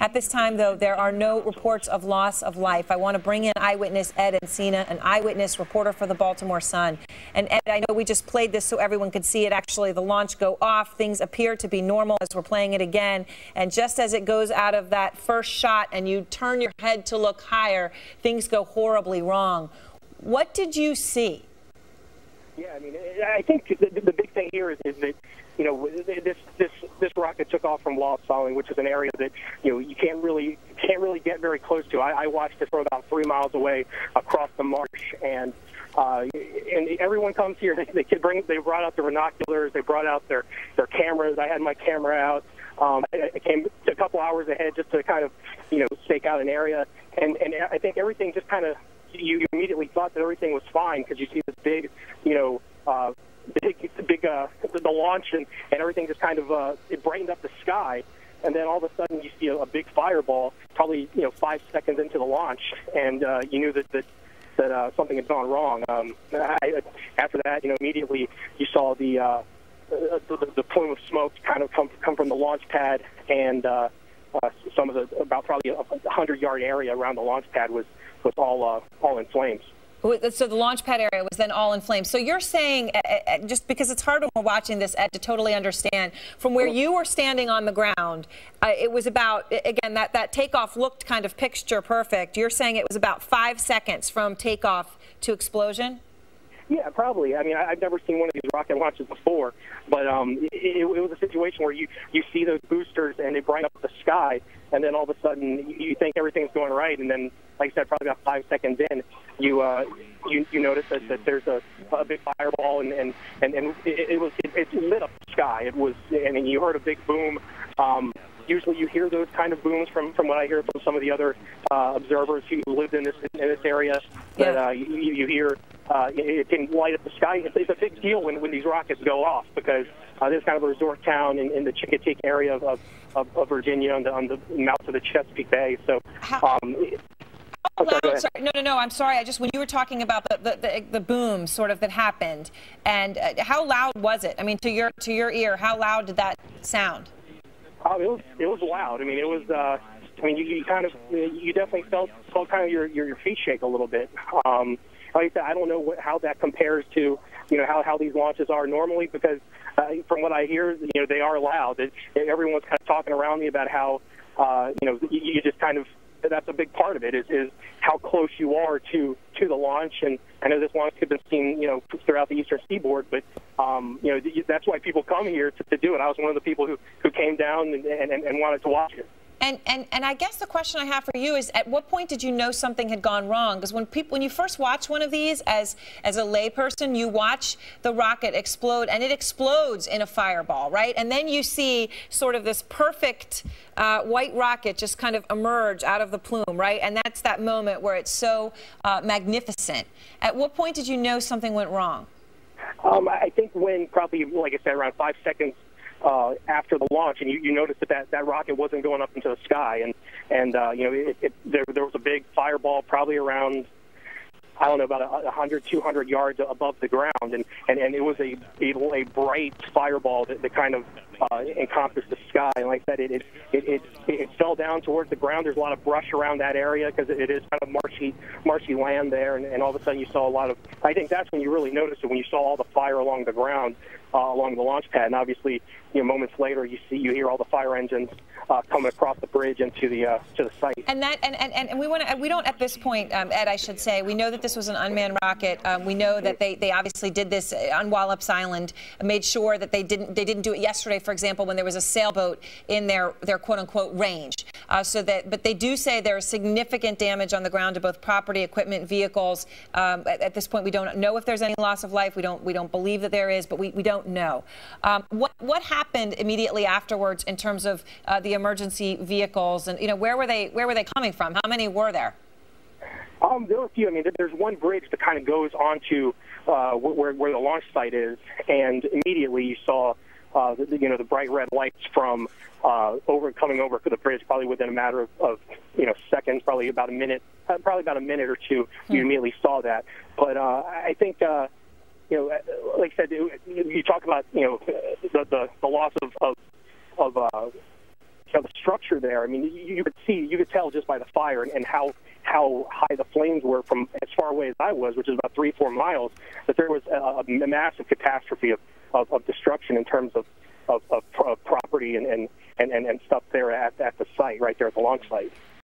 At this time, though, there are no reports of loss of life. I want to bring in eyewitness Ed Encina, an eyewitness reporter for the Baltimore Sun. And Ed, I know we just played this so everyone could see it. Actually, the launch go off. Things appear to be normal as we're playing it again. And just as it goes out of that first shot and you turn your head to look higher, things go horribly wrong. What did you see? Yeah, I mean, I think the big thing here is that, you know, this rocket took off from Lost Solomon, which is an area that, you know, you can't really get very close to. I watched it from about 3 miles away across the marsh, and everyone comes here. They brought out the binoculars, they brought out their cameras. I had my camera out. I came a couple hours ahead just to kind of, you know, stake out an area, and I think everything just kind of, you immediately thought that everything was fine because you see this big, you know, the launch and everything just kind of it brightened up the sky, and then all of a sudden you see a big fireball, probably, you know, 5 seconds into the launch, and you knew that something had gone wrong. After that, you know, immediately you saw the plume of smoke kind of come from the launch pad, and some of the about probably a 100-yard area around the launch pad was all in flames. So the launch pad area was then all in flames. So you're saying, just because it's hard when we're watching this, Ed, to totally understand, from where you were standing on the ground, it was about, again, that takeoff looked kind of picture perfect. You're saying it was about 5 seconds from takeoff to explosion? Yeah, probably. I mean, I've never seen one of these rocket launches before, but it was a situation where you see those boosters and they brighten up the sky, and then all of a sudden you think everything's going right, and then, like I said, probably about 5 seconds in, you notice that there's a big fireball, and it lit up the sky. It was, and you heard a big boom. Usually you hear those kind of booms from what I hear from some of the other observers who lived in this area. That you hear it can light up the sky. It's a big deal when these rockets go off, because this is kind of a resort town in the Chincoteague area of Virginia on the mouth of the Chesapeake Bay. So. No, I'm sorry. When you were talking about the boom sort of that happened, and how loud was it? I mean, to your ear, how loud did that sound? Oh, it was loud. I mean, it was. I mean, you definitely felt kind of your feet shake a little bit. Like I said, I don't know how that compares to, you know, how these launches are normally, because from what I hear, you know, they are loud. Everyone's kind of talking around me about how, you know, you just kind of, that's a big part of it is how close you are to the launch. And I know this launch could have been seen, you know, throughout the eastern seaboard, but you know, that's why people come here to do it. I was one of the people who came down and wanted to watch it. And I guess the question I have for you is, at what point did you know something had gone wrong? Because when you first watch one of these as a layperson, you watch the rocket explode, and it explodes in a fireball, right? And then you see sort of this perfect white rocket just kind of emerge out of the plume, right? And that's that moment where it's so magnificent. At what point did you know something went wrong? I think when probably, like I said, around 5 seconds after the launch, and you noticed that rocket wasn't going up into the sky, and you know, there was a big fireball probably around, I don't know, about 100, 200 yards above the ground, and it was a bright fireball that kind of encompassed the sky. And like I said, it fell down towards the ground. There's a lot of brush around that area because it is kind of marshy land there, and all of a sudden you saw a lot of. I think that's when you really noticed it, when you saw all the fire along the ground, along the launch pad, and obviously, you know, moments later you hear all the fire engines coming across the bridge into the site. And we don't at this point, Ed, I should say, we know that this was an unmanned rocket. We know that they obviously did this on Wallops Island, made sure that they didn't do it yesterday, for example, when there was a sailboat in their quote unquote range. But they do say there is significant damage on the ground to both property, equipment, vehicles. At this point, we don't know if there's any loss of life. We don't believe that there is, but we don't know. What happened immediately afterwards in terms of the emergency vehicles, and, you know, where were they coming from? How many were there? There were a few. I mean, there's one bridge that kind of goes onto where the launch site is, and immediately you saw the bright red lights from coming over to the bridge, probably within a matter of seconds, probably about a minute or two. You immediately saw that. But I think like I said, you talk about the loss of the structure there. I mean, you could tell just by the fire and how high the flames were from as far away as I was, which is about 3-4 miles, that there was a massive catastrophe of destruction in terms of property and stuff there at the site, right there at the launch site.